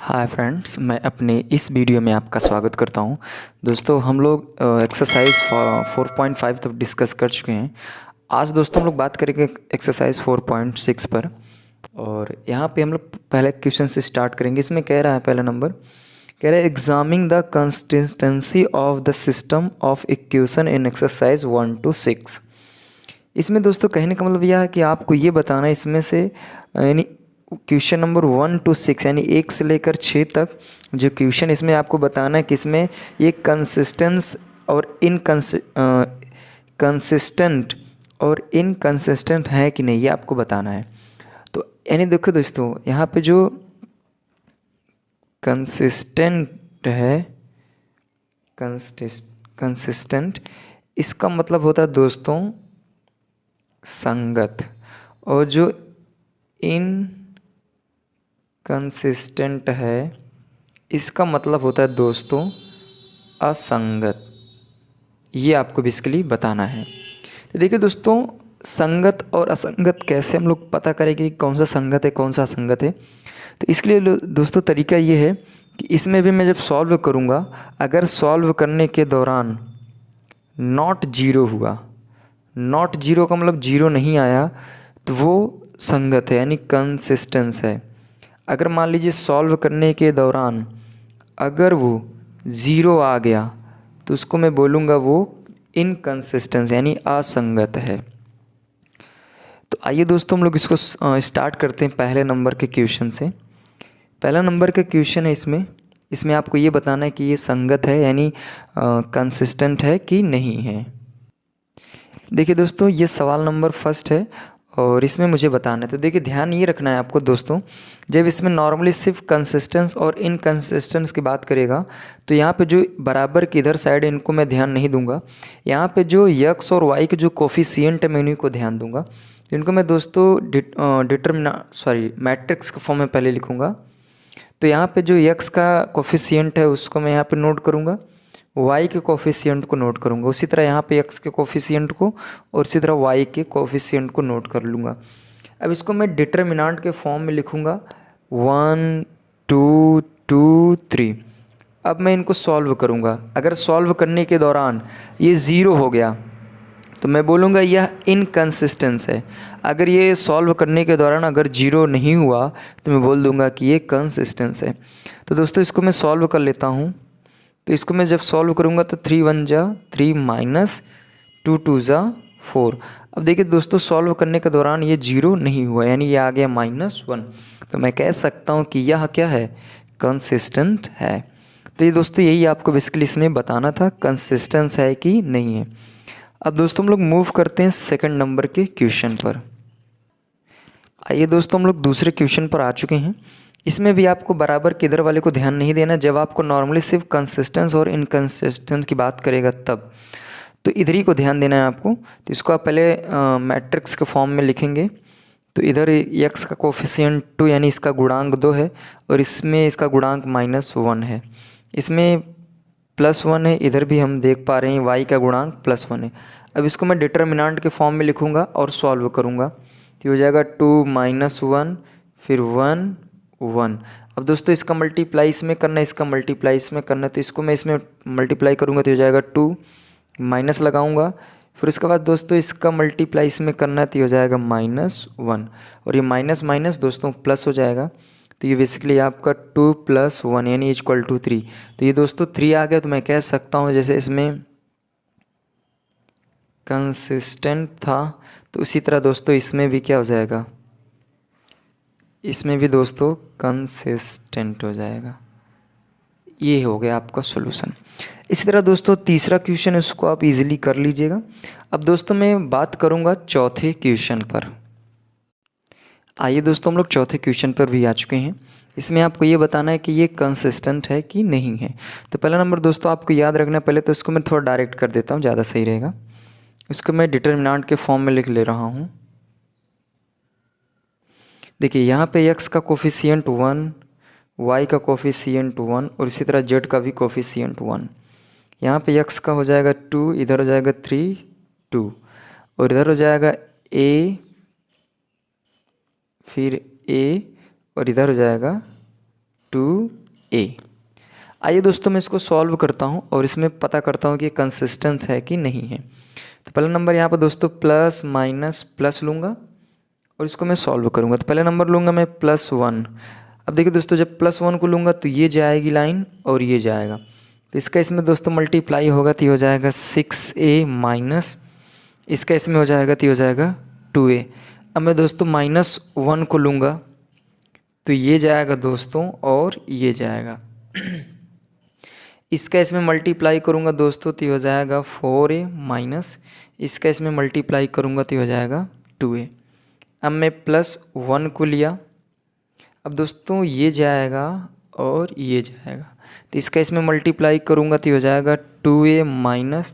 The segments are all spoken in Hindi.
हाय फ्रेंड्स, मैं अपने इस वीडियो में आपका स्वागत करता हूं। दोस्तों हम लोग एक्सरसाइज 4.5 तक डिस्कस कर चुके हैं। आज दोस्तों हम लोग बात करेंगे एक्सरसाइज 4.6 पर। और यहाँ पे हम लोग पहले क्वेश्चन से स्टार्ट करेंगे। इसमें कह रहा है पहला नंबर कह रहा है examining the consistency of the system of equation in exercise 1 to 6। इसमें दोस्तों कहने का मतलब यह है कि आपको ये बताना है इसमें से यानी क्वेश्चन नंबर 1 to 6 यानी 1 से लेकर 6 तक जो क्वेश्चन इसमें आपको बताना है कि इसमें ये कंसिस्टेंस और कंसिस्टेंट और इनकंसिस्टेंट है कि नहीं, ये आपको बताना है। तो यानी देखो दोस्तों, यहाँ पे जो कंसिस्टेंट है कंसिस्टेंट इसका मतलब होता है दोस्तों संगत, और जो इनकंसिस्टेंट है इसका मतलब होता है दोस्तों असंगत। ये आपको बेसिकली बताना है। तो देखिए दोस्तों, संगत और असंगत कैसे हम लोग पता करेंगे कि कौन सा संगत है कौन सा असंगत है। तो इसके लिए दोस्तों तरीका ये है कि इसमें भी मैं जब सॉल्व करूँगा, अगर सॉल्व करने के दौरान नॉट जीरो हुआ, नॉट जीरो का मतलब जीरो नहीं आया, तो वो संगत है यानी कंसिस्टेंस है। अगर मान लीजिए सॉल्व करने के दौरान अगर वो ज़ीरो आ गया तो उसको मैं बोलूँगा वो इनकंसिस्टेंस यानी असंगत है। तो आइए दोस्तों हम लोग इसको स्टार्ट करते हैं पहले नंबर के क्वेश्चन से। पहला नंबर का क्वेश्चन है इसमें आपको ये बताना है कि ये संगत है यानी कंसिस्टेंट है कि नहीं है। देखिए दोस्तों, ये सवाल नंबर फर्स्ट है और इसमें मुझे बताना है। तो देखिए ध्यान ये रखना है आपको दोस्तों, जब इसमें नॉर्मली सिर्फ कंसिस्टेंस और इनकंसिस्टेंस की बात करेगा तो यहाँ पे जो बराबर की इधर साइड है इनको मैं ध्यान नहीं दूंगा। यहाँ पे जो यक्स और वाई के जो कोफिशिएंट है मैं उन्हीं को ध्यान दूंगा। इनको मैं दोस्तों मैट्रिक्स के फॉर्म में पहले लिखूँगा। तो यहाँ पे जो यक्स का कोफिशिएंट है उसको मैं यहाँ पे नोट करूँगा, y के कोफिशिएंट को नोट करूँगा। उसी तरह यहाँ पे x के कोफिशिएंट को और इसी तरह y के कोफिशिएंट को नोट कर लूँगा। अब इसको मैं डिटर्मिनेंट के फॉर्म में लिखूँगा 1 2 2 3। अब मैं इनको सॉल्व करूँगा। अगर सॉल्व करने के दौरान ये ज़ीरो हो गया तो मैं बोलूँगा यह इनकंसिस्टेंस है। अगर ये सॉल्व करने के दौरान अगर जीरो नहीं हुआ तो मैं बोल दूँगा कि ये कंसिस्टेंस है। तो दोस्तों इसको मैं सॉल्व कर लेता हूँ। तो इसको मैं जब सॉल्व करूँगा तो 3 1 जा 3 माइनस 2 2 जा 4। अब देखिए दोस्तों, सॉल्व करने के दौरान ये जीरो नहीं हुआ यानी ये आ गया -1। तो मैं कह सकता हूँ कि यह क्या है, कंसिस्टेंट है। तो ये दोस्तों यही आपको बेसिकली इसमें बताना था, कंसिस्टेंस है कि नहीं है। अब दोस्तों हम लोग मूव करते हैं सेकंड नंबर के क्वेश्चन पर। आइए दोस्तों हम लोग दूसरे क्वेश्चन पर आ चुके हैं। इसमें भी आपको बराबर के इधर वाले को ध्यान नहीं देना। जब आपको नॉर्मली सिर्फ कंसिस्टेंस और इनकंसिस्टेंस की बात करेगा तब तो इधर ही को ध्यान देना है आपको। तो इसको आप पहले मैट्रिक्स के फॉर्म में लिखेंगे। तो इधर x का कोफिशिएंट 2 यानी इसका गुणांक 2 है और इसमें इसका गुणांक -1 है। इसमें +1 है, इधर भी हम देख पा रहे हैं y का गुणांक +1 है। अब इसको मैं डिटर्मिनेंट के फॉर्म में लिखूँगा और सॉल्व करूँगा। तो हो जाएगा 2 -1 फिर 1 1। अब दोस्तों इसका मल्टीप्लाई इसमें करना है, इसका मल्टीप्लाई इसमें करना है। तो इसको मैं इसमें मल्टीप्लाई करूँगा तो हो जाएगा 2, माइनस लगाऊंगा। फिर उसके बाद दोस्तों इसका मल्टीप्लाई इसमें करना है तो हो जाएगा -1 और ये माइनस माइनस दोस्तों प्लस हो जाएगा। तो ये बेसिकली आपका 2 + 1 यानी = 3। तो ये दोस्तों 3 आ गया। तो मैं कह सकता हूँ जैसे इसमें कंसिस्टेंट था तो उसी तरह दोस्तों इसमें भी क्या हो जाएगा, इसमें भी दोस्तों कंसिस्टेंट हो जाएगा। ये हो गया आपका सॉल्यूशन। इसी तरह दोस्तों तीसरा क्वेश्चन है उसको आप इजीली कर लीजिएगा। अब दोस्तों मैं बात करूँगा चौथे क्वेश्चन पर। आइए दोस्तों हम लोग चौथे क्वेश्चन पर भी आ चुके हैं। इसमें आपको ये बताना है कि ये कंसिस्टेंट है कि नहीं है। तो पहला नंबर दोस्तों आपको याद रखना है। पहले तो इसको मैं थोड़ा डायरेक्ट कर देता हूँ, ज़्यादा सही रहेगा। इसको मैं डिटर्मिनेंट के फॉर्म में लिख ले रहा हूँ। देखिए यहाँ पे x का कोफिशिएंट 1, y का कोफिशिएंट 1 और इसी तरह z का भी कोफिशिएंट 1। यहाँ पे x का हो जाएगा 2, इधर हो जाएगा 3 2 और इधर हो जाएगा a फिर a और इधर हो जाएगा 2a। आइए दोस्तों मैं इसको सॉल्व करता हूँ और इसमें पता करता हूँ कि कंसिस्टेंट है कि नहीं है। तो पहला नंबर यहाँ पर दोस्तों प्लस माइनस प्लस लूँगा और इसको मैं सॉल्व करूँगा। तो पहला नंबर लूँगा मैं +1। अब देखिए दोस्तों जब +1 को लूँगा तो ये जाएगी लाइन और ये जाएगा, तो इसका इसमें दोस्तों मल्टीप्लाई होगा तो ये हो जाएगा 6a माइनस इसका इसमें हो जाएगा तो ये हो जाएगा 2a। अब मैं दोस्तों -1 को लूँगा तो ये जाएगा दोस्तों और ये जाएगा इसका इसमें मल्टीप्लाई करूँगा दोस्तों तो ये हो जाएगा 4a माइनस इसका इसमें मल्टीप्लाई करूँगा तो ये हो जाएगा 2a। अब मैं +1 को लिया, अब दोस्तों ये जाएगा और ये जाएगा, तो इसका इसमें मल्टीप्लाई करूँगा तो ये हो जाएगा 2a माइनस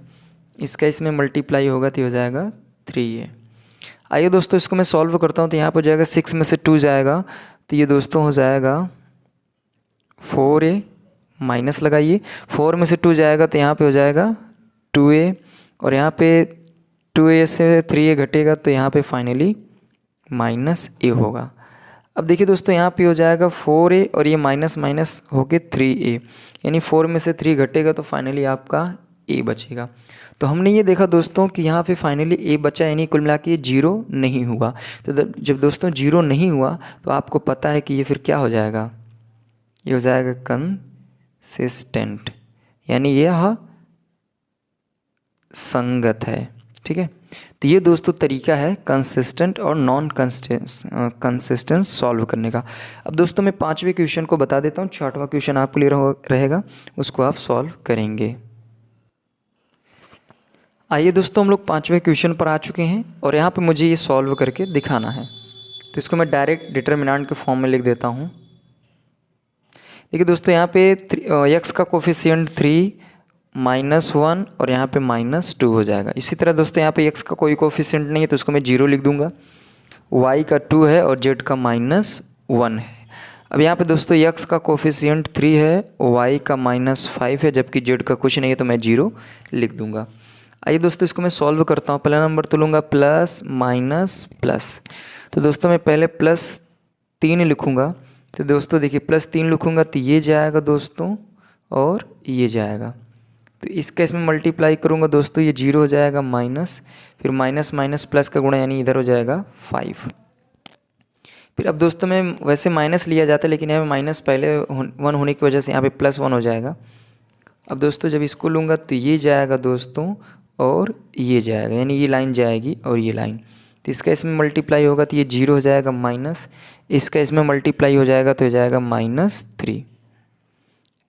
इसका इसमें मल्टीप्लाई होगा तो ये हो जाएगा 3a। आइए दोस्तों इसको मैं सॉल्व करता हूँ। तो यहाँ पर हो जाएगा 6 में से 2 जाएगा तो ये दोस्तों हो जाएगा 4a माइनस लगाइए, 4 में से 2 जाएगा तो यहाँ पे हो जाएगा 2a और यहाँ पे 2a से 3a घटेगा तो यहाँ पे फाइनली -a होगा। अब देखिए दोस्तों यहाँ पे हो जाएगा 4a और ये माइनस माइनस होके 3a, यानी 4 में से 3 घटेगा तो फाइनली आपका a बचेगा। तो हमने ये देखा दोस्तों कि यहाँ पे फाइनली a बचा, यानी कुल मिला के ये 0 नहीं हुआ। तो जब दोस्तों 0 नहीं हुआ तो आपको पता है कि ये फिर क्या हो जाएगा, ये हो जाएगा कंसिस्टेंट, यानी यह संगत है। ठीक है, तो ये दोस्तों तरीका है कंसिस्टेंट और नॉन कंसिस्टेंट सॉल्व करने का। अब दोस्तों मैं 5वें क्वेश्चन को बता देता हूँ, 6वां क्वेश्चन आपके लिए रहेगा, उसको आप सॉल्व करेंगे। आइए दोस्तों हम लोग 5वें क्वेश्चन पर आ चुके हैं और यहाँ पे मुझे ये सॉल्व करके दिखाना है। तो इसको मैं डायरेक्ट डिटर्मिनेंट के फॉर्म में लिख देता हूँ। देखिए दोस्तों यहाँ पे x का कोफिशिएंट 3 -1 और यहाँ पे -2 हो जाएगा। इसी तरह दोस्तों यहाँ पे x का कोई कोफिशिएंट नहीं है तो उसको मैं 0 लिख दूंगा, y का 2 है और z का -1 है। अब यहाँ पे दोस्तों x का कोफिशिएंट 3 है, y का -5 है, जबकि z का कुछ नहीं है तो मैं 0 लिख दूंगा। आइए दोस्तों इसको मैं सॉल्व करता हूँ। पहला नंबर तो लूँगा प्लस माइनस प्लस, तो दोस्तों मैं पहले +3 लिखूँगा। तो दोस्तों देखिए +3 लिखूँगा तो ये जाएगा दोस्तों और ये जाएगा, तो इसका इसमें मल्टीप्लाई करूँगा दोस्तों ये 0 हो जाएगा माइनस, फिर माइनस माइनस प्लस का गुणा यानी इधर हो जाएगा 5। फिर अब दोस्तों में वैसे माइनस लिया जाता है लेकिन यहाँ पे माइनस पहले 1 होने की वजह से यहाँ पे +1 हो जाएगा। अब दोस्तों जब इसको लूँगा तो ये जाएगा दोस्तों और ये जाएगा, यानी ये लाइन जाएगी और ये लाइन, तो इसका इसमें मल्टीप्लाई होगा तो ये 0 हो जाएगा माइनस, इसका इसमें मल्टीप्लाई हो जाएगा तो हो जाएगा -3।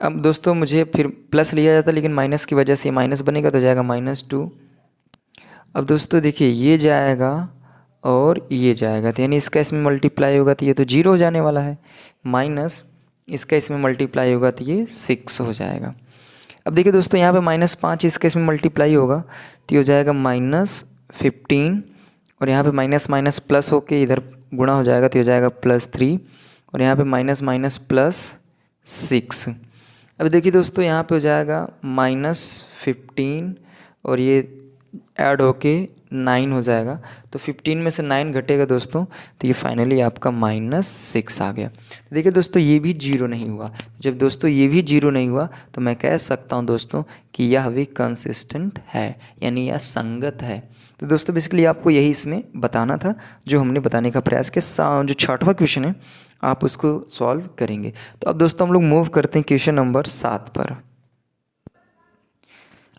अब दोस्तों मुझे फिर प्लस लिया जाता लेकिन माइनस की वजह से माइनस बनेगा तो हो जाएगा -2। अब दोस्तों देखिए ये जाएगा और ये जाएगा, तो यानी इसका इसमें मल्टीप्लाई होगा तो ये तो 0 हो जाने वाला है, माइनस इसका इसमें मल्टीप्लाई होगा तो ये 6 हो जाएगा। अब देखिए दोस्तों यहाँ पे -5 इसका इसमें मल्टीप्लाई होगा तो ये हो जाएगा -15 और यहाँ पे माइनस माइनस प्लस होके इधर गुणा हो जाएगा तो हो जाएगा +3 और यहाँ पे माइनस माइनस +6। अब देखिए दोस्तों यहाँ पे हो जाएगा -15 और ये ऐड होके 9 हो जाएगा, तो 15 में से 9 घटेगा दोस्तों तो ये फाइनली आपका -6 आ गया। तो देखिए दोस्तों ये भी 0 नहीं हुआ, जब दोस्तों ये भी 0 नहीं हुआ तो मैं कह सकता हूँ दोस्तों कि यह भी कंसिस्टेंट है, यानी यह संगत है। तो दोस्तों बेसिकली आपको यही इसमें बताना था जो हमने बताने का प्रयास किया। जो 6वां क्वेश्चन है आप उसको सॉल्व करेंगे। तो अब दोस्तों हम लोग मूव करते हैं क्वेश्चन नंबर 7 पर।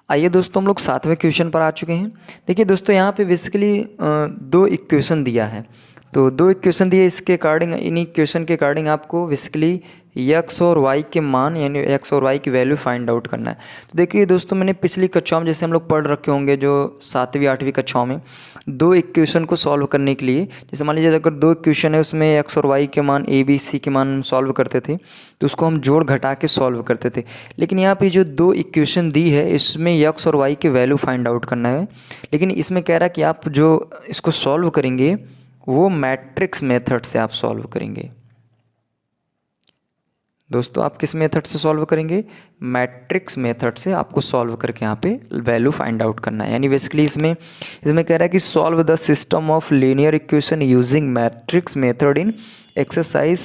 आइए दोस्तों हम लोग 7वें क्वेश्चन पर आ चुके हैं। देखिए दोस्तों यहाँ पे बेसिकली 2 इक्वेशन दिया है, तो 2 इक्वेशन दिए, इसके अकॉर्डिंग इन इक्वेशन के अकॉर्डिंग आपको बेसिकली x और y के मान यानी x और y की वैल्यू फाइंड आउट करना है। तो देखिए दोस्तों मैंने पिछली कक्षाओं में जैसे हम लोग पढ़ रखे होंगे जो 7वीं 8वीं कक्षाओं में 2 इक्वेशन को सॉल्व करने के लिए, जैसे मान लीजिए अगर 2 इक्वेशन है उसमें x और y के मान a b c के मान सॉल्व करते थे तो उसको हम जोड़ घटा के सॉल्व करते थे। लेकिन यहाँ पे जो 2 इक्वेशन दी है इसमें x और y के वैल्यू फाइंड आउट करना है, लेकिन इसमें कह रहा है कि आप जो इसको सॉल्व करेंगे वो मैट्रिक्स मेथड से आप सॉल्व करेंगे। दोस्तों आप किस मेथड से सॉल्व करेंगे, मैट्रिक्स मेथड से आपको सॉल्व करके यहाँ पे वैल्यू फाइंड आउट करना है। यानी बेसिकली इसमें कह रहा है कि solve the system of linear equation using matrix method in exercise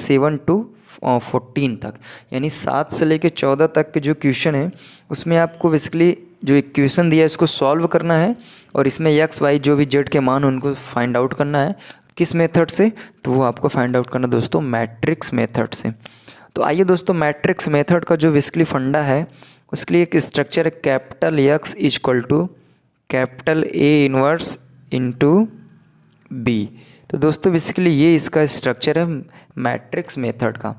14 तक, यानी 7 से लेकर 14 तक के जो क्वेश्चन है उसमें आपको बेसिकली जो इक्वेशन दिया है इसको सॉल्व करना है और इसमें एक्स वाई जो भी जेड के मान उनको फाइंड आउट करना है। किस मेथड से? तो वो आपको फाइंड आउट करना दोस्तों मैट्रिक्स मेथड से। तो आइए दोस्तों, मैट्रिक्स मेथड का जो बेसिकली फंडा है उसके लिए एक स्ट्रक्चर है, capital X is equal to capital A inverse into B. तो दोस्तों बेसिकली ये इसका स्ट्रक्चर है मैट्रिक्स मेथड का।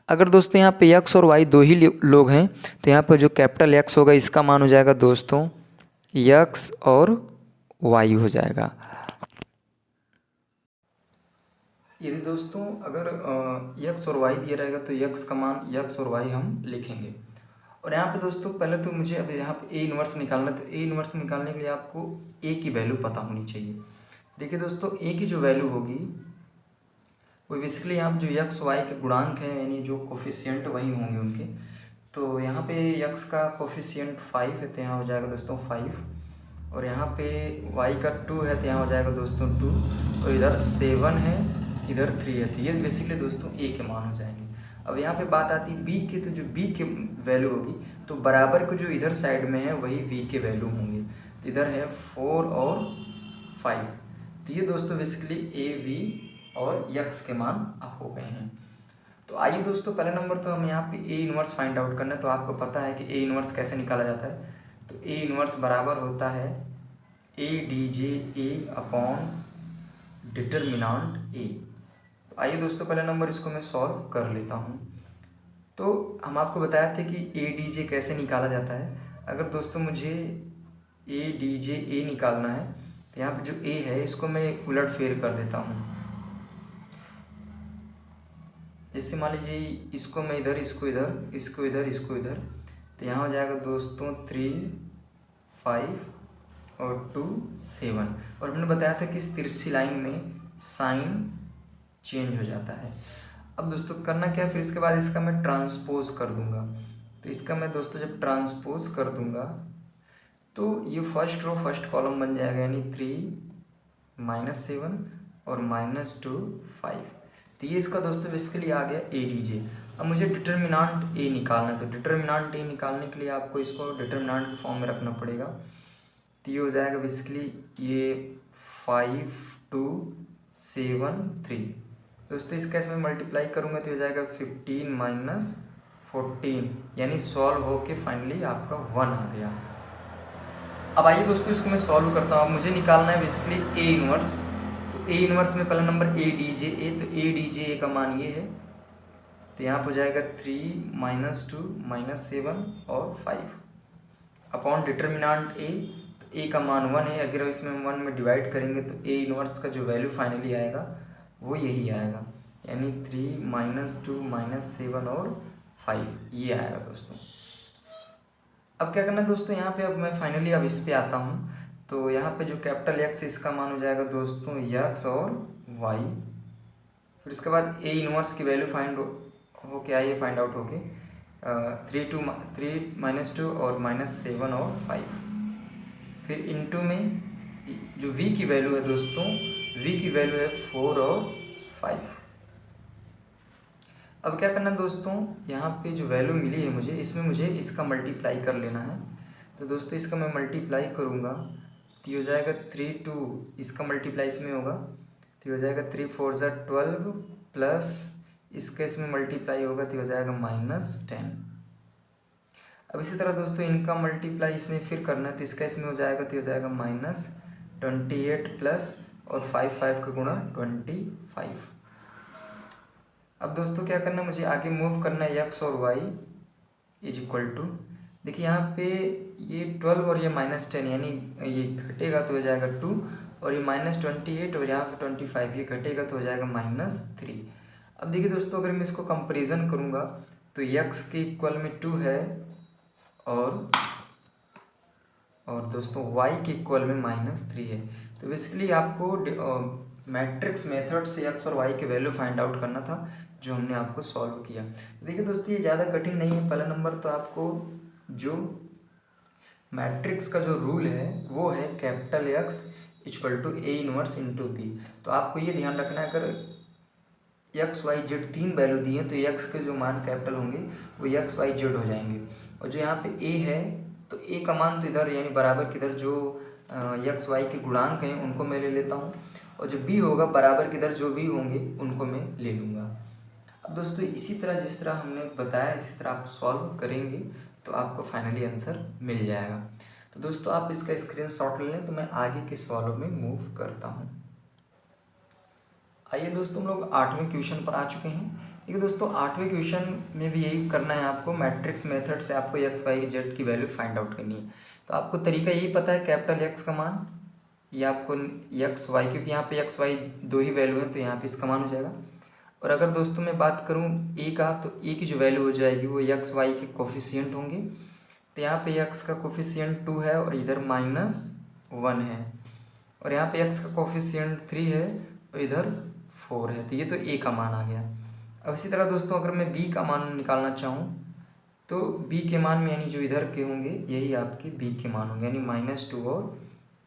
अगर दोस्तों यहाँ पे एक्स और वाई दो ही लोग हैं तो यहाँ पर जो कैपिटल एक्स होगा इसका मान हो जाएगा दोस्तों एक्स और वाई हो जाएगा। यदि दोस्तों अगर एक्स और वाई दिया रहेगा तो एक्स का मान एक्स और वाई हम लिखेंगे। और यहाँ पे दोस्तों पहले तो मुझे अब यहाँ पे ए इनवर्स निकालना है, तो ए इनवर्स निकालने के लिए आपको ए की वैल्यू पता होनी चाहिए। देखिए दोस्तों, ए की जो वैल्यू होगी वो बेसिकली यहाँ जो एक्स वाई के गुणांक हैं यानी जो कोफिशिएंट वही होंगे उनके। तो यहाँ पे एक्स का कोफिशिएंट 5 है तो यहाँ हो जाएगा दोस्तों 5, और यहाँ पे वाई का 2 है तो यहाँ हो जाएगा दोस्तों 2, और इधर 7 है इधर 3 है, तो ये बेसिकली दोस्तों ए के मान हो जाएंगे। अब यहाँ पे बात आती है बी की, तो जो बी की वैल्यू होगी तो बराबर को जो इधर साइड में है वही बी के वैल्यू होंगे। तो इधर है 4 और 5, तो ये दोस्तों बेसिकली ए बी और यक्स के मान हो गए हैं। तो आइए दोस्तों, पहला नंबर तो हम यहाँ पे ए इनवर्स फाइंड आउट करना है। तो आपको पता है कि ए इनवर्स कैसे निकाला जाता है। तो ए इनवर्स बराबर होता है A D J A upon determinant A. तो आइए दोस्तों, पहला नंबर इसको मैं सॉल्व कर लेता हूँ। तो हम आपको बताया थे कि ए डी जे कैसे निकाला जाता है। अगर दोस्तों मुझे ए डी जे ए निकालना है तो यहाँ पे जो ए है इसको मैं उलट फेर कर देता हूँ। जैसे मान लीजिए इसको मैं इधर, इसको इधर, इसको इधर, इसको इधर, तो यहाँ हो जाएगा दोस्तों 3 5 और 2 7। और मैंने बताया था कि इस तिरछी लाइन में साइन चेंज हो जाता है। अब दोस्तों करना क्या है, फिर इसके बाद इसका मैं ट्रांसपोज कर दूंगा। तो इसका मैं दोस्तों जब ट्रांसपोज कर दूंगा तो ये फर्स्ट रो फर्स्ट कॉलम बन जाएगा, यानी 3 -7 और -2 5। तो ये इसका दोस्तों बेसिकली आ गया ए डी जे। अब मुझे डिटर्मिनांट ए निकालना है। तो डिटर्मिनांट ए निकालने के लिए आपको इसको डिटर्मिनांट के फॉर्म में रखना पड़ेगा। तो ये हो जाएगा बेसिकली ये 5 2 7 3। दोस्तों इसका इसमें मल्टीप्लाई करूँगा तो हो जाएगा 15 - 14, यानी सॉल्व होके फाइनली आपका 1 आ गया। अब आइए दोस्तों इसको मैं सॉल्व करता हूँ। अब मुझे निकालना है बेसिकली ए इनवर्स। तो ए इनवर्स में पहला नंबर ए डी जे ए, तो ए डी जे ए का मान ये है। तो यहाँ पर हो जाएगा 3 - 2 -7 और 5 अपॉन डिटर्मिनांट ए। तो ए का मान 1 है। अगर इसमें 1 में डिवाइड करेंगे तो ए इनवर्स का जो वैल्यू फाइनली आएगा वो यही आएगा, यानी 3 - 2 -7 और 5 ये आएगा दोस्तों। अब क्या करना है दोस्तों, यहाँ पे अब मैं फाइनली अब इस पे आता हूँ। तो यहाँ पे जो कैपिटल एक्स है इसका मान हो जाएगा दोस्तों एक्स और वाई। फिर इसके बाद ए इनवर्स की वैल्यू फाइंड हो के आई है, फाइंड आउट हो के 3 -2 और -7 और 5। फिर इनटू में जो v की वैल्यू है दोस्तों, v की वैल्यू है 4 और 5। अब क्या करना है दोस्तों, यहाँ पे जो वैल्यू मिली है मुझे, इसमें मुझे इसका मल्टीप्लाई कर लेना है। तो दोस्तों इसका मैं मल्टीप्लाई करूँगा तो ये हो जाएगा 3 2, इसका मल्टीप्लाई इसमें होगा तो ये हो जाएगा 3 4 12 प्लस इसका इसमें मल्टीप्लाई होगा तो ये हो जाएगा -10। अब इसी तरह दोस्तों इनका मल्टीप्लाई इसमें फिर करना है तो इसका इसमें हो जाएगा तो ये हो जाएगा -28 प्लस और 5 5 का गुणा 25। अब दोस्तों क्या करना है, मुझे आगे मूव करना है एक्स और वाई इज इक्वल टू, देखिए यहाँ पे ये 12 और ये -10, यानी ये घटेगा तो हो जाएगा 2, और ये -28 और यहाँ पे 25 ये घटेगा तो हो जाएगा -3। अब देखिए दोस्तों अगर मैं इसको कंपेरिजन करूँगा तो x के इक्वल में 2 है और दोस्तों y के इक्वल में -3 है। तो बेसिकली आपको मैट्रिक्स मेथड से x और y के वैल्यू फाइंड आउट करना था, जो हमने आपको सॉल्व किया। देखिए दोस्तों ये ज़्यादा कठिन नहीं है। पहला नंबर तो आपको जो मैट्रिक्स का जो रूल है वो है capital X equal to A inverse into B. तो आपको ये ध्यान रखना है, अगर एक्स वाई जेड 3 वैल्यू दी हैं, तो एक्स के जो मान कैपिटल होंगे वो एक्स वाई जेड हो जाएंगे। और जो यहाँ पे ए है, तो ए का मान तो इधर यानी बराबर किधर जो एक्स वाई के गुणांक हैं उनको मैं ले लेता हूँ, और जो बी होगा बराबर किधर जो भी होंगे उनको मैं ले लूँगा। अब दोस्तों इसी तरह जिस तरह हमने बताया इसी तरह आप सॉल्व करेंगे तो आपको फाइनली आंसर मिल जाएगा। तो दोस्तों आप इसका स्क्रीनशॉट ले लें, तो मैं आगे के सवालों में मूव करता हूँ। आइए दोस्तों हम लोग 8वें क्वेश्चन पर आ चुके हैं। देखिए दोस्तों 8वें क्वेश्चन में भी यही करना है आपको, मैट्रिक्स मेथड से आपको एक्स वाई जेड की वैल्यू फाइंड आउट करनी है। तो आपको तरीका यही पता है, कैपिटल एक्स का मान या आपको एक्स वाई, क्योंकि यहाँ पे एक्स वाई दो ही वैल्यू है तो यहाँ पे इसका मान हो जाएगा। और अगर दोस्तों मैं बात करूँ ए का, तो ए की जो वैल्यू हो जाएगी वो एक्स वाई के कोफिशिएंट होंगे। तो यहाँ पे एक्स का कोफिशिएंट 2 है और इधर -1 है, और यहाँ पे एक्स का कोफिशिएंट 3 है और इधर 4 है। तो ये तो ए का मान आ गया। अब इसी तरह दोस्तों अगर मैं बी का मान निकालना चाहूँ तो बी के मान में यानी जो इधर के होंगे यही आपके बी के मान होंगे, यानी -2 और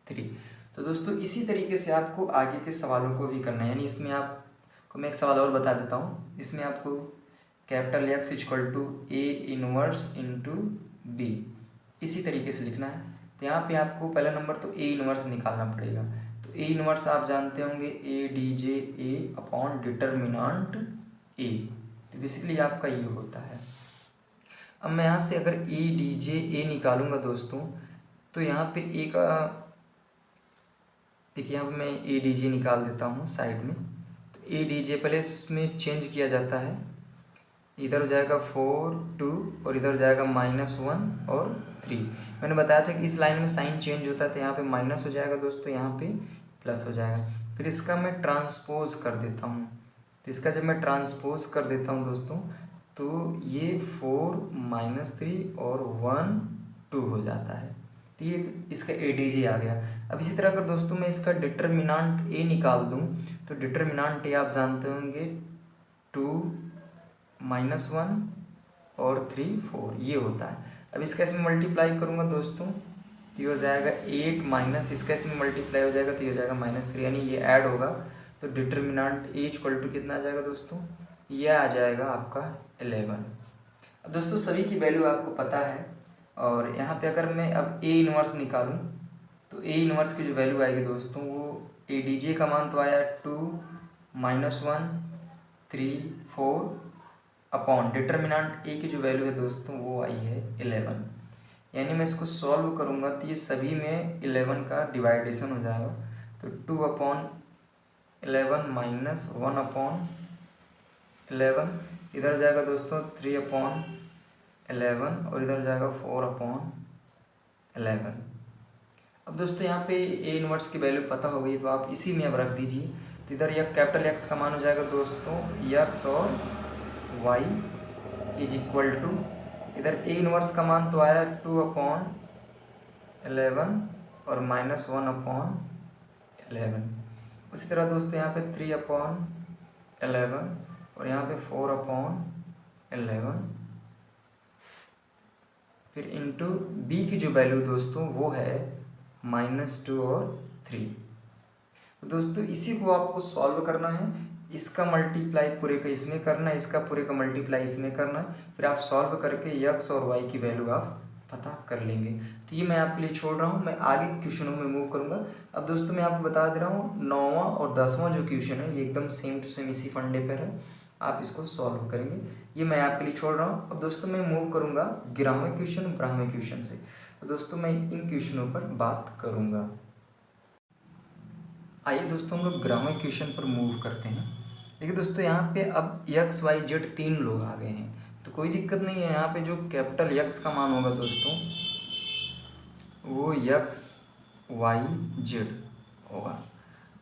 3। तो दोस्तों इसी तरीके से आपको आगे के सवालों को भी करना है, यानी इसमें आपको मैं एक सवाल और बता देता हूँ। इसमें आपको capital X equal to A inverse into B इसी तरीके से लिखना है। तो यहाँ पे आपको पहला नंबर तो ए इनवर्स निकालना पड़ेगा। तो ए इनवर्स आप जानते होंगे A D J A upon determinant A, तो बेसिकली आपका ये होता है। अब मैं यहाँ से अगर ए डी जे ए निकालूंगा दोस्तों, तो यहाँ पे ए का देखिए यहाँ पे मैं ए डी जे निकाल देता हूँ साइड में। तो ए डी जे पहले इसमें चेंज किया जाता है, इधर हो जाएगा 4 2 और इधर हो जाएगा -1 और 3। मैंने बताया था कि इस लाइन में साइन चेंज होता है, तो यहाँ पे माइनस हो जाएगा दोस्तों, यहाँ पे प्लस हो जाएगा। फिर इसका मैं ट्रांसपोज कर देता हूँ। तो इसका जब मैं ट्रांसपोज कर देता हूँ दोस्तों, तो ये 4 -3 और 1 2 हो जाता है। तो ये इसका ए डी जे आ गया। अब इसी तरह अगर दोस्तों मैं इसका डिटर्मिनांट ए निकाल दूँ, तो डिटर्मिनांट ए आप जानते होंगे 2 -1 और 3 4 ये होता है। अब इसका इसमें मल्टीप्लाई करूँगा दोस्तों, तो ये हो जाएगा 8 माइनस इसका इसमें मल्टीप्लाई हो जाएगा, तो ये हो जाएगा -3, यानी ये ऐड होगा। तो डिटर्मिनांट ए इक्वल टू कितना आ जाएगा दोस्तों, ये आ जाएगा आपका 11। अब दोस्तों सभी की वैल्यू आपको पता है, और यहाँ पे अगर मैं अब ए इनवर्स निकालूँ, तो ए इनवर्स की जो वैल्यू आएगी दोस्तों वो ए डी जे का मान तो आया 2 -1 3 4 अपॉन डिटर्मिनांट ए की जो वैल्यू है दोस्तों वो आई है 11। यानी मैं इसको सॉल्व करूँगा तो ये सभी में 11 का डिवाइडेशन हो जाएगा। तो 2/11 -1/11 इधर जाएगा दोस्तों 3/11 और इधर जाएगा 4/11। अब दोस्तों यहाँ पे ए इनवर्स की वैल्यू पता हो गई, तो आप इसी में अब रख दीजिए। तो इधर यह कैपिटल एक्स का मान हो जाएगा दोस्तों एक्स और वाई इज इक्वल टू, इधर ए इनवर्स का मान तो आया 2/11 और -1/11। उसी तरह दोस्तों यहाँ पे 3/11 और यहाँ पे 4/11, फिर इंटू बी की जो वैल्यू दोस्तों वो है -2 और 3। तो दोस्तों इसी को आपको सॉल्व करना है, इसका मल्टीप्लाई पूरे का इसमें करना है, इसका पूरे का मल्टीप्लाई इसमें करना है, फिर आप सॉल्व करके एक्स और वाई की वैल्यू आप पता कर लेंगे। तो ये मैं आपके लिए छोड़ रहा हूँ, मैं आगे के क्वेश्चनों में मूव करूँगा। अब दोस्तों मैं आपको बता दे रहा हूँ 9वां और 10वां जो क्वेश्चन है ये एकदम सेम टू सेम इसी फंडे पर है, आप इसको सॉल्व करेंगे। ये मैं आपके लिए छोड़ रहा हूँ। अब दोस्तों मैं मूव करूँगा 11वें क्वेश्चन 12वें क्वेश्चन से। तो दोस्तों मैं इन क्वेश्चनों पर बात करूँगा। आइए दोस्तों हम लोग 11वें क्वेश्चन पर मूव करते हैं। देखिए दोस्तों यहाँ पे अब एक्स वाई जेड 3 लोग आ गए हैं, तो कोई दिक्कत नहीं है। यहाँ पे जो कैपिटल एक्स का मान होगा दोस्तों वो एक्स वाई जेड होगा,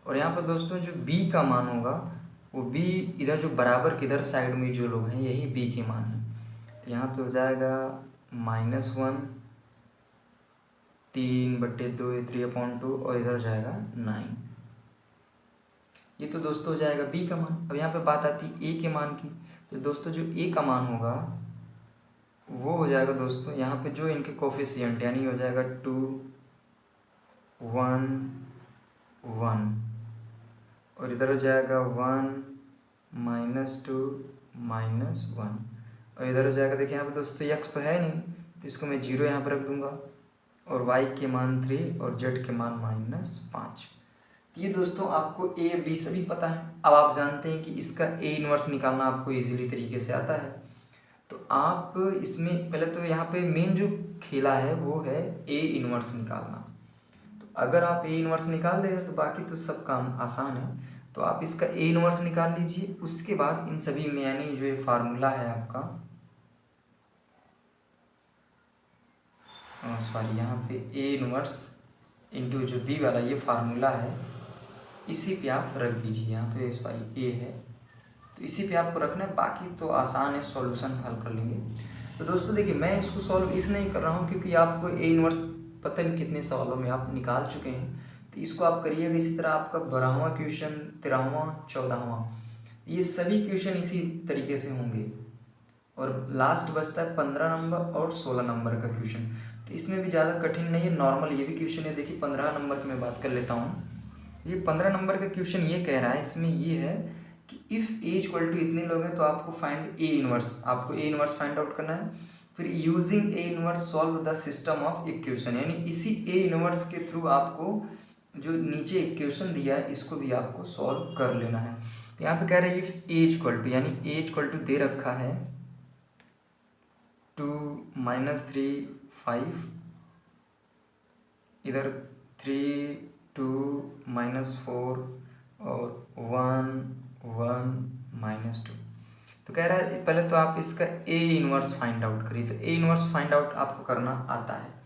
और यहाँ पर दोस्तों जो बी का मान होगा वो बी इधर जो बराबर के इधर साइड में जो लोग हैं यही बी के मान हैं। तो यहाँ पे हो जाएगा -1 3/2 3/2 और इधर जाएगा 9। ये तो दोस्तों हो जाएगा बी का मान। अब यहाँ पे बात आती है ए के मान की, तो दोस्तों जो ए का मान होगा वो हो जाएगा दोस्तों यहाँ पे जो इनके कोफिशिएंट यानी हो जाएगा 2 1 1 और इधर हो जाएगा 1 -2 -1, और इधर हो जाएगा। देखिए यहाँ पे दोस्तों x तो है नहीं, तो इसको मैं 0 यहाँ पर रख दूँगा, और y के मान 3 और z के मान -5। ये दोस्तों आपको a b सभी पता है। अब आप जानते हैं कि इसका a इनवर्स निकालना आपको इजीली तरीके से आता है। तो आप इसमें पहले तो यहाँ पे मेन जो खेला है वो है a इनवर्स निकालना। तो अगर आप a इनवर्स निकाल लेंगे तो बाकी तो सब काम आसान है। तो आप इसका a इनवर्स निकाल लीजिए। उसके बाद इन सभी में यानी जो ये फार्मूला है आपका, सॉरी यहाँ पे a इनवर्स इंटू जो b वाला ये फार्मूला है, इसी पे आप रख दीजिए। यहाँ पे सॉरी a है तो इसी पे आपको रखना है, बाकी तो आसान है, सॉल्यूशन हल कर लेंगे। तो दोस्तों देखिए मैं इसको सॉल्व इसलिए नहीं कर रहा हूँ क्योंकि आपको a इनवर्स पता नहीं कितने सवालों में आप निकाल चुके हैं। तो इसको आप करिएगा इसी तरह। आपका 12वां क्वेश्चन, 13वां, 14वां, ये सभी क्वेश्चन इसी तरीके से होंगे, और लास्ट बचता है 15 नंबर और 16 नंबर का क्वेश्चन। तो इसमें भी ज़्यादा कठिन नहीं है, नॉर्मल ये भी क्वेश्चन है। देखिए 15 नंबर की मैं बात कर लेता हूँ। ये 15 नंबर का क्वेश्चन ये कह रहा है, इसमें ये है कि इफ़ ए इक्वल टू इतने लोग हैं तो आपको फाइंड ए इनवर्स, आपको ए इनवर्स फाइंड आउट करना है। फिर using A inverse solve the system of equation, यानी इसी ए इनवर्स के थ्रू आपको जो नीचे इक्वेशन दिया है इसको भी आपको सॉल्व कर लेना है। तो यहाँ पे कह रहा है इफ ए इक्वल टू, यानी ए इक्वल टू दे रखा है 2 -3 5, इधर 3 2 -4 और 1 1 -2। तो कह रहा है पहले तो आप इसका ए इनवर्स फाइंड आउट करिए। तो ए इनवर्स फाइंड आउट आपको करना आता है।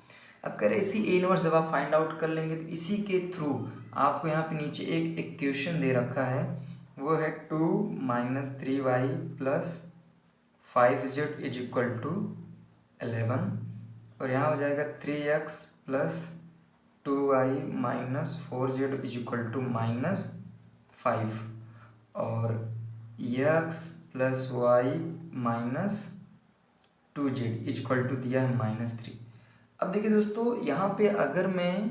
अब कह रहे इसी ए इनवर्स जब आप फाइंड आउट कर लेंगे तो इसी के थ्रू आपको यहाँ पे नीचे एक इक्वेशन दे रखा है, वो है 2 -3y + 5z is equal to 11, और यहाँ हो जाएगा 3x + 2y - 4z is equal to -5, और x + y - 2z is equal to दिया है -3। अब देखिए दोस्तों यहाँ पे अगर मैं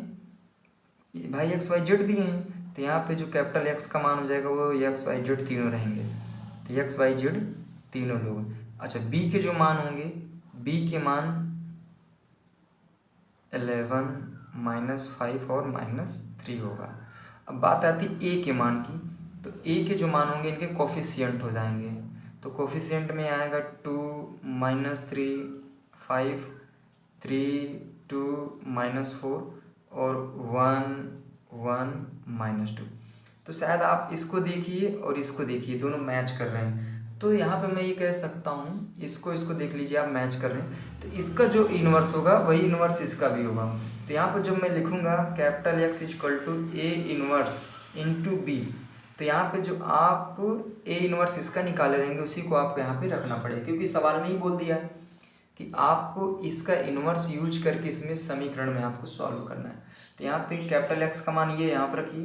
भाई एक्स वाई जेड दिए हैं तो यहाँ पे जो कैपिटल एक्स का मान हो जाएगा वो एक्स वाई जेड तीनों रहेंगे। तो एक्स वाई जेड तीनों लोग। अच्छा बी के जो मान होंगे, बी के मान 11 -5 और -3 होगा। अब बात आती है ए के मान की, तो ए के जो मान होंगे इनके कोफिशिएंट हो जाएंगे। तो कोफिशिएंट में आएगा 2 -3 5 3 2 -4 और 1 1 -2। तो शायद आप इसको देखिए और इसको देखिए, दोनों मैच कर रहे हैं। तो यहाँ पे मैं ये कह सकता हूँ, इसको देख लीजिए आप मैच कर रहे हैं, तो इसका जो इन्वर्स होगा वही इन्वर्स इसका भी होगा। तो यहाँ पर जब मैं लिखूँगा capital X equal to A inverse into B, तो यहाँ पे जो आप ए इन्वर्स इसका निकाले रहेंगे उसी को आपको यहाँ पे रखना पड़ेगा, क्योंकि सवाल में ही बोल दिया है कि आपको इसका इन्वर्स यूज करके इसमें समीकरण में आपको सॉल्व करना है। तो यहाँ पे कैपिटल एक्स का मान ये यहाँ पर रखिए,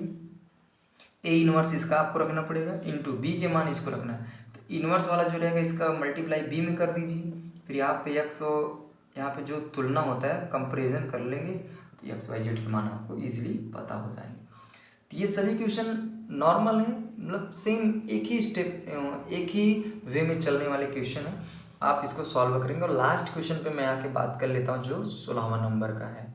ए इन्वर्स इसका आपको रखना पड़ेगा, इंटू बी के मान इसको रखना है। तो इन्वर्स वाला जो रहेगा इसका मल्टीप्लाई बी में कर दीजिए। फिर यहाँ पे एक्स यहाँ पे जो तुलना होता है कंपेरिजन कर लेंगे, तो एक्स वाई जेड के मान आपको ईजिली पता हो जाएंगे। तो ये सभी क्वेश्चन नॉर्मल है, मतलब सेम एक ही स्टेप एक ही वे में चलने वाले क्वेश्चन है। आप इसको सॉल्व करेंगे। और लास्ट क्वेश्चन पे मैं आके बात कर लेता हूँ जो 16वां नंबर का है।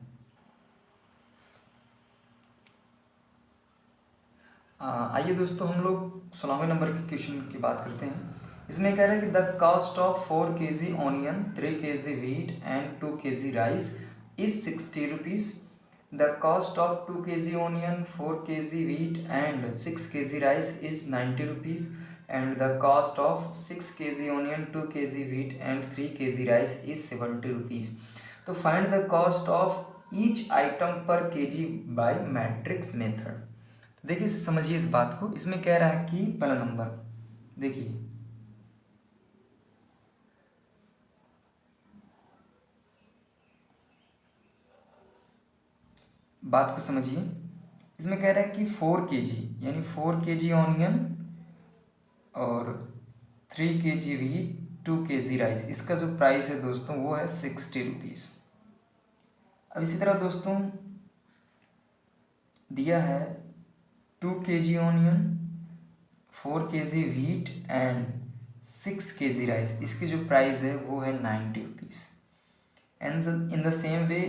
आइए दोस्तों हम लोग 16वें नंबर के क्वेश्चन की बात करते हैं। इसमें कह रहे हैं कि the cost of 4 kg onion, 3 kg wheat and 2 kg rice is 60 rupees. The cost of 2 kg onion, 4 kg wheat and 6 kg rice is 90 rupees, and the cost of 6 kg onion, 2 kg wheat and 3 kg rice is 70 rupees. तो find the cost of each item per kg by matrix method। तो देखिए समझिए इस बात को। इसमें कह रहा है कि पहला नंबर देखिए, बात को समझिए। इसमें कह रहा है कि 4 kg यानी 4 kg ऑनियन और 3 kg व्हीट, 2 kg राइस, इसका जो प्राइस है दोस्तों वो है 60 रुपीज़। अब इसी तरह दोस्तों दिया है 2 kg onion, 4 kg wheat and 6 kg rice, इसकी जो प्राइस है वो है 90 rupees. And in the same way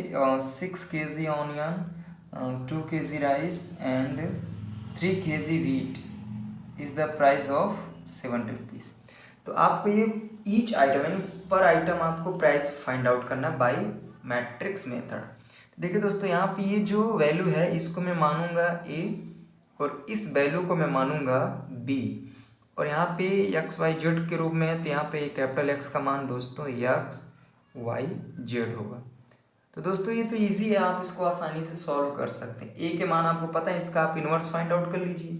6 kg onion, 2 kg rice and 3 kg wheat is the price of 70 rupees. तो आपको ये ईच आइटम यानी पर आइटम आपको प्राइस फाइंड आउट करना बाय मैट्रिक्स मेथड। देखिए दोस्तों, यहाँ पे ये जो वैल्यू है इसको मैं मानूंगा ए और इस वैल्यू को मैं मानूंगा बी, और यहाँ पे एक्स वाई जेड के रूप में है, तो यहाँ पे कैपिटल एक्स का मान दोस्तों एक्स वाई जेड होगा। तो दोस्तों ये तो इजी है, आप इसको आसानी से सॉल्व कर सकते हैं। ए के मान आपको पता है, इसका आप इन्वर्स फाइंड आउट कर लीजिए।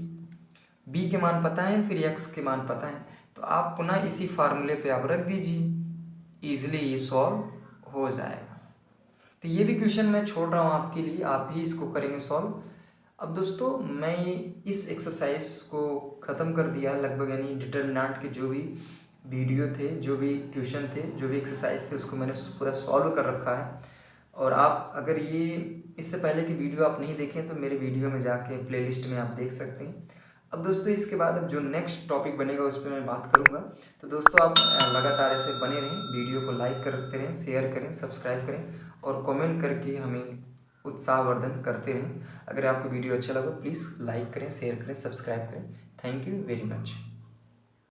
बी के मान पता है, फिर एक्स के मान पता है, तो आप पुनः इसी फार्मूले पे आप रख दीजिए, ईजिली ये सॉल्व हो जाएगा। तो ये भी क्वेश्चन मैं छोड़ रहा हूँ आपके लिए, आप ही इसको करेंगे सॉल्व। अब दोस्तों मैं इस एक्सरसाइज को ख़त्म कर दिया लगभग, यानी डिटर्मिनेंट के जो भी वीडियो थे, जो भी क्वेश्चन थे, जो भी एक्सरसाइज थे, उसको मैंने पूरा सॉल्व कर रखा है। और आप अगर ये इससे पहले की वीडियो आप नहीं देखें तो मेरे वीडियो में जाके प्लेलिस्ट में आप देख सकते हैं। अब दोस्तों इसके बाद अब जो नेक्स्ट टॉपिक बनेगा उस पर मैं बात करूंगा। तो दोस्तों आप लगातार ऐसे बने रहें, वीडियो को लाइक करते रहें, शेयर करें, सब्सक्राइब करें और कमेंट करके हमें उत्साहवर्धन करते रहें। अगर आपको वीडियो अच्छा लगा प्लीज़ लाइक करें, शेयर करें, सब्सक्राइब करें। Thank you very much.